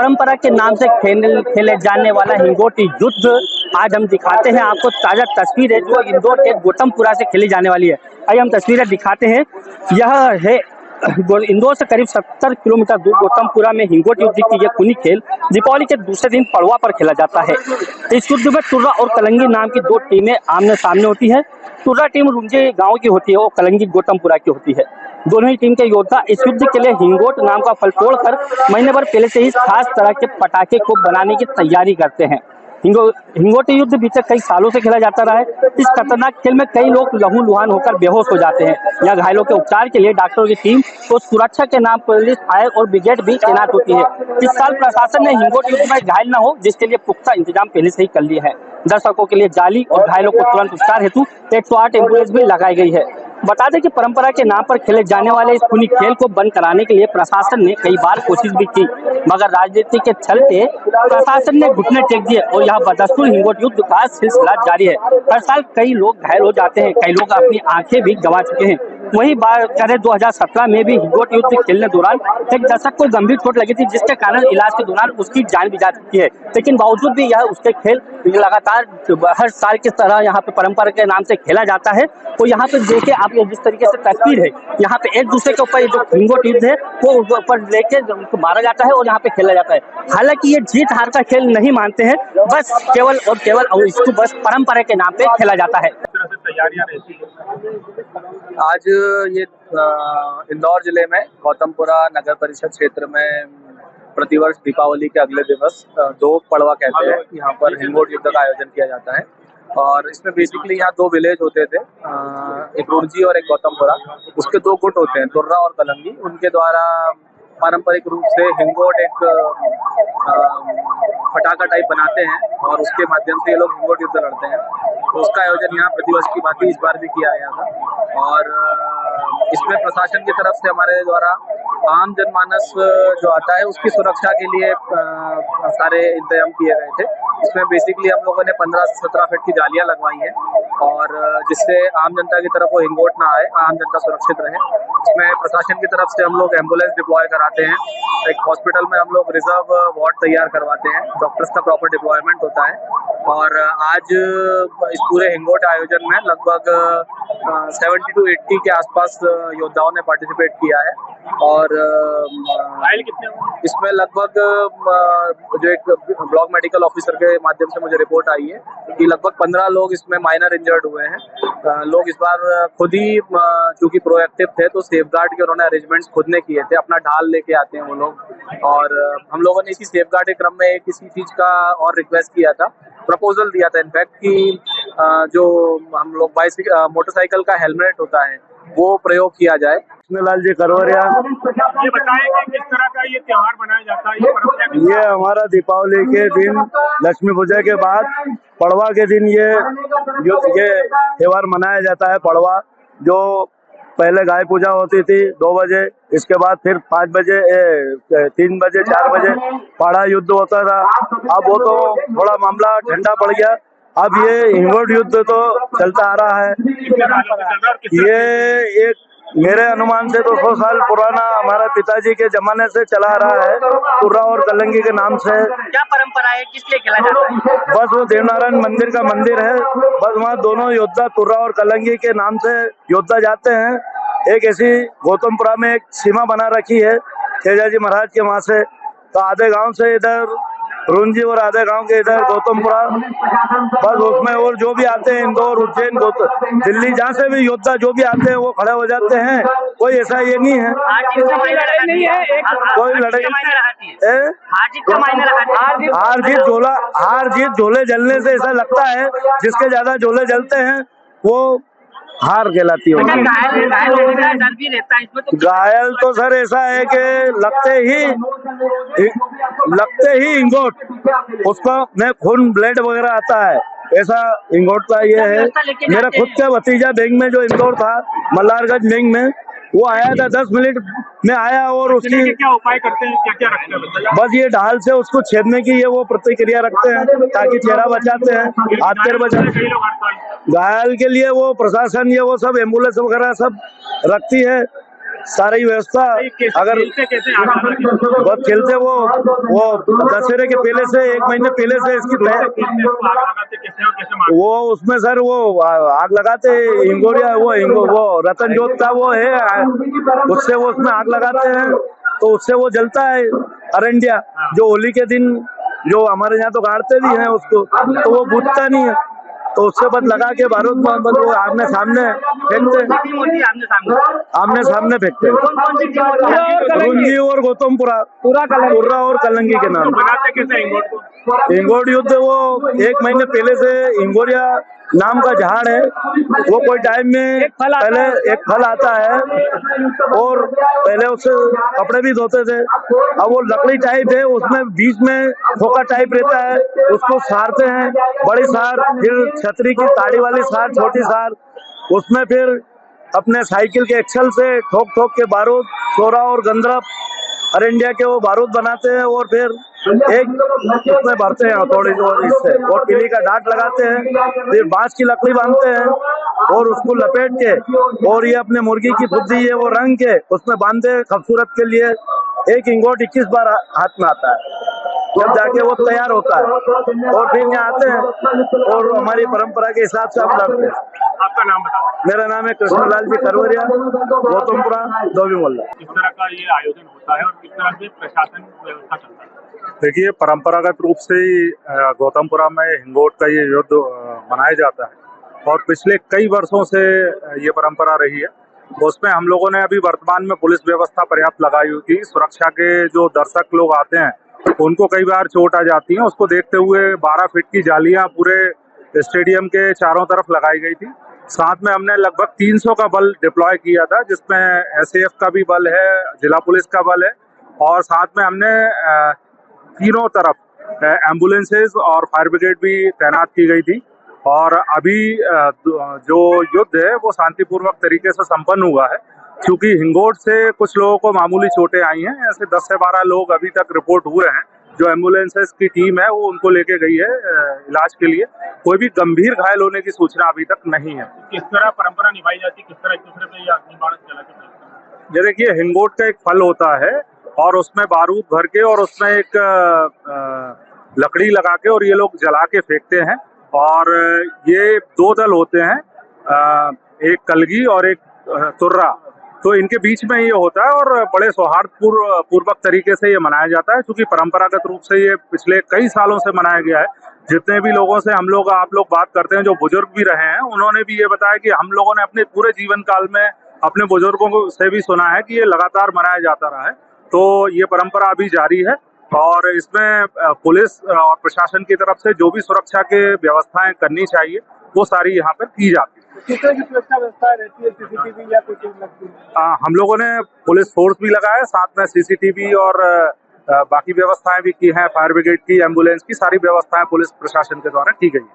परंपरा के नाम से खेले जाने वाला हिंगोटी युद्ध आज हम दिखाते हैं आपको। ताजा तस्वीर है जो इंदौर के गौतमपुरा से खेली जाने वाली है। आइए हम तस्वीरें दिखाते हैं। यह है इंदौर से करीब 70 किलोमीटर दूर गौतमपुरा में हिंगोटी युद्ध की यह खूनी खेल दीपावली के दूसरे दिन पड़वा पर खेला जाता है। इस युद्ध में तुर्रा और कलंगी नाम की दो टीमें आमने सामने होती है। तुर्रा टीम रुंजे गांव की होती है और कलंगी गौतमपुरा की होती है। दोनों ही टीम के योद्धा इस युद्ध के लिए हिंगोट नाम का फल तोड़कर महीने भर पहले से ही खास तरह के पटाखे को बनाने की तैयारी करते हैं। हिंगोटी युद्ध बीते कई सालों से खेला जाता रहा है। इस खतरनाक खेल में कई लोग लहूलुहान होकर बेहोश हो जाते हैं। या घायलों के उपचार के लिए डॉक्टरों की टीम और सुरक्षा के नाम पुलिस, फायर और ब्रिगेड भी तैनात होती है। इस साल प्रशासन ने हिंगोटी युद्ध में घायल न हो जिसके लिए पुख्ता इंतजाम पहले से ही कर लिए हैं। दर्शकों के लिए जाली और घायलों को तुरंत उपचार हेतु 108 एम्बुलेंस भी लगाई गई है। बता दें कि परंपरा के नाम पर खेले जाने वाले इस खूनी खेल को बंद कराने के लिए प्रशासन ने कई बार कोशिश भी की, मगर राजनीति के चलते प्रशासन ने घुटने टेक दिए और यह बदस्तूर हिंगोट युद्ध का सिलसिला जारी है। हर साल कई लोग घायल हो जाते हैं, कई लोग अपनी आंखें भी गंवा चुके हैं। वही बात करें 2017 में भी हिंगोट युद्ध खेलने दौरान एक दर्शक को गंभीर चोट लगी थी, जिसके कारण इलाज के दौरान उसकी जान भी जा चुकी है। लेकिन बावजूद भी यह उसके खेल लगातार हर साल की तरह यहाँ पे परंपरा के नाम से खेला जाता है। तो यहाँ पे देखिए आप ये जिस तरीके से तस्वीर है, यहाँ पे एक दूसरे के ऊपर जो हिंगोट युद्ध है वो ऊपर लेके उनको मारा जाता है और यहाँ पे खेला जाता है। हालांकि ये जीत हार का खेल नहीं मानते हैं, बस केवल और केवल और इसको बस परंपरा के नाम पे खेला जाता है। आज ये इंदौर जिले में गौतमपुरा नगर परिषद क्षेत्र में प्रतिवर्ष दीपावली के अगले दिवस दो पड़वा कहते हैं, यहाँ पर हिंगोट युद्ध का आयोजन किया जाता है। और इसमें बेसिकली यहाँ दो विलेज होते थे, एक रुंजी और एक गौतमपुरा। उसके दो गुट होते हैं, तुर्रा और कलंगी। उनके द्वारा पारंपरिक रूप से हिंगोट एक फटाका टाइप बनाते हैं और उसके माध्यम से ये लोग हिंगोट युद्ध लड़ते हैं। तो उसका आयोजन यहाँ प्रतिवर्ष की बात इस बार भी किया गया था। और इसमें प्रशासन की तरफ से हमारे द्वारा आम जनमानस जो आता है उसकी सुरक्षा के लिए सारे इंतजाम किए गए थे। इसमें बेसिकली हम लोगों ने 15 से 17 फीट की जालियां लगवाई हैं और जिससे आम जनता की तरफ वो हिंगोट ना आए, आम जनता सुरक्षित रहे। इसमें प्रशासन की तरफ से हम लोग एम्बुलेंस डिप्लॉय कराते हैं। एक हॉस्पिटल में हम लोग रिजर्व वार्ड तैयार करवाते हैं, डॉक्टर्स का प्रॉपर डिप्लॉयमेंट होता है। और आज इस पूरे हिंगोट आयोजन में लगभग 70 to 80 के आसपास योद्धाओं ने पार्टिसिपेट किया है। और इसमें लगभग जो एक ब्लॉक मेडिकल ऑफिसर के माध्यम से मुझे रिपोर्ट आई है कि लगभग 15 लोग इसमें माइनर इंजर्ड हुए हैं। लोग इस बार खुद ही चूंकि प्रोएक्टिव थे तो सेफगार्ड के उन्होंने अरेंजमेंट्स खुद ने किए थे, अपना ढाल लेके आते हैं वो लोग। और हम लोगों ने इसी सेफगार्ड के क्रम में किसी चीज का और रिक्वेस्ट किया था, प्रपोजल दिया था इनफैक्ट कि जो हम लोग मोटरसाइकिल का हेलमेट होता है वो प्रयोग किया जाए। लाल जी करवरिया, ये बताएं कि किस तरह का ये त्योहार मनाया जाता है? ये हमारा दीपावली के दिन लक्ष्मी पूजा के बाद पड़वा के दिन ये त्योहार मनाया जाता है। पड़वा जो पहले गाय पूजा होती थी 2 बजे, इसके बाद फिर 5 बजे 3 बजे 4 बजे पाड़ा युद्ध होता था। अब वो तो थोड़ा मामला ठंडा पड़ गया, अब ये हिंगोट युद्ध तो चलता आ रहा है। ये एक मेरे अनुमान से तो 100 साल पुराना हमारा पिताजी के जमाने से चला आ रहा है, तुर्रा और कलंगी के नाम से। क्या परंपरा है, किस लिए खेला जाता है? बस वो देवनारायण मंदिर का मंदिर है, बस वहाँ दोनों योद्धा तुर्रा और कलंगी के नाम से योद्धा जाते हैं। एक ऐसी गौतमपुरा में एक सीमा बना रखी है तेजाजी महाराज के वहाँ से, तो आधे गांव से इधर रुंजी और आधे गांव के इधर गौतमपुरा, बस उसमें और जो भी आते हैं इंदौर, उज्जैन, दिल्ली, जहाँ से भी योद्धा जो भी आते हैं वो खड़े हो जाते हैं। कोई ऐसा ये नहीं है, कोई लड़ाई हार जीत झोले जलने से ऐसा लगता है, जिसके ज्यादा झोले जलते हैं वो हार कहलाती है। घायल तो सर ऐसा है कि लगते ही इंगोट उसको में खून ब्लड वगैरह आता है, ऐसा इंगोट का ये है। मेरा खुद का भतीजा बैंक में जो इंदौर था, मल्हारगंज बैंक में, वो आया था 10 मिनट में आया और उसकी क्या उपाय करते हैं, क्या क्या रखते हैं? बस ये ढाल से उसको छेदने की ये वो प्रतिक्रिया रखते हैं ताकि चेहरा बचाते हैं, हाथ पैर बचाते हैं। घायल के लिए वो प्रशासन ये वो सब एम्बुलेंस वगैरह सब रखती है, सारी व्यवस्था अगर कैसे आगे बढ़े? बहुत खेलते वो दशहरे के पहले से 1 महीने पहले से इसकी वो उसमें सर वो आग लगाते हिंगोरिया वो रतन जोत का वो है उससे वो उसमें आग लगाते हैं तो उससे वो जलता है अरंडिया जो होली के दिन जो हमारे यहाँ तो गाड़ते भी हैं उसको तो वो बुझता नहीं है तो उससे बस लगा के बारूद मोहम्मद वो आमने सामने फेंकते आमने सामने फेंकते रुंजी और गौतमपुरा तुर्रा और कलंगी के नाम बनाते कैसे इंगोट को? हिंगोट युद्ध वो 1 महीने पहले से हिंगोरिया नाम का झाड़ है वो कोई टाइम में पहले एक फल आता है और पहले उससे कपड़े भी धोते थे अब वो लकड़ी टाइप है उसमें बीच में खोखा टाइप रहता है उसको सारते हैं बड़ी सार फिर छतरी की ताड़ी वाली सार छोटी सार उसमें फिर अपने साइकिल के एक्सल से ठोक ठोक के बारूद चोरा और गंदरप अरंडिया के वो बारूद बनाते हैं और फिर एक उसमें भरते हैं थोड़ी और इससे और किली का डाट लगाते हैं फिर बांस की लकड़ी बांधते हैं और उसको लपेट के और ये अपने मुर्गी की खुद्दी है वो रंग के उसमें बांधते खूबसूरत के लिए एक इंगोट 21 बार हाथ में आता है जब जाके वो तैयार होता है और फिर यहाँ आते हैं और हमारी परंपरा के हिसाब से हम लड़ते हैं। आपका नाम बताओ। मेरा नाम है कृष्णलाल जी करवरिया गौतमपुरा धोबी मोहल्ला। किस तरह का ये आयोजन होता है और किस तरह से प्रशासन व्यवस्था चलता है? देखिए परंपरागत रूप से ही गौतमपुरा में हिंगोट का ये युद्ध मनाया जाता है और पिछले कई वर्षों से ये परंपरा रही है। उसमें हम लोगों ने अभी वर्तमान में पुलिस व्यवस्था पर्याप्त लगाई हुई थी। सुरक्षा के जो दर्शक लोग आते हैं उनको कई बार चोट आ जाती है उसको देखते हुए 12 फीट की जालियां पूरे स्टेडियम के चारों तरफ लगाई गई थी। साथ में हमने लगभग 300 का बल डिप्लॉय किया था जिसमें एसएएफ का भी बल है जिला पुलिस का बल है और साथ में हमने तीनों तरफ एम्बुलेंसेज और फायर ब्रिगेड भी तैनात की गई थी और अभी जो युद्ध है वो शांतिपूर्वक तरीके से संपन्न हुआ है। क्योंकि हिंगोट से कुछ लोगों को मामूली चोटें आई हैं ऐसे 10 से 12 लोग अभी तक रिपोर्ट हुए हैं जो एम्बुलेंसेज की टीम है वो उनको लेके गई है इलाज के लिए। कोई भी गंभीर घायल होने की सूचना अभी तक नहीं है। किस तरह परंपरा निभाई जाती है, किस तरह एक दूसरे पे ये अग्नि बाण चलाते हैं? ये देखिए हिंगोट का एक फल होता है और उसमें बारूद भर के और उसमें एक लकड़ी लगा के और ये लोग जला के फेंकते हैं और ये 2 दल होते हैं एक कलगी और एक तुर्रा तो इनके बीच में ये होता है और बड़े सौहार्दपूर्वक तरीके से ये मनाया जाता है। क्योंकि परंपरागत रूप से ये पिछले कई सालों से मनाया गया है। जितने भी लोगों से आप लोग बात करते हैं जो बुजुर्ग भी रहे हैं उन्होंने भी ये बताया कि हम लोगों ने अपने पूरे जीवन काल में अपने बुजुर्गों से भी सुना है कि ये लगातार मनाया जाता रहा है। तो ये परंपरा अभी जारी है और इसमें पुलिस और प्रशासन की तरफ से जो भी सुरक्षा के व्यवस्थाएं करनी चाहिए वो सारी यहाँ पर की जाती है। किस तरह की सुरक्षा व्यवस्था रहती है, सीसीटीवी या कोई चीज लगती है? हम लोगों ने पुलिस फोर्स भी लगाया साथ में सीसीटीवी और बाकी व्यवस्थाएं भी की हैं फायर ब्रिगेड की एम्बुलेंस की सारी व्यवस्थाएं पुलिस प्रशासन के द्वारा की गई है।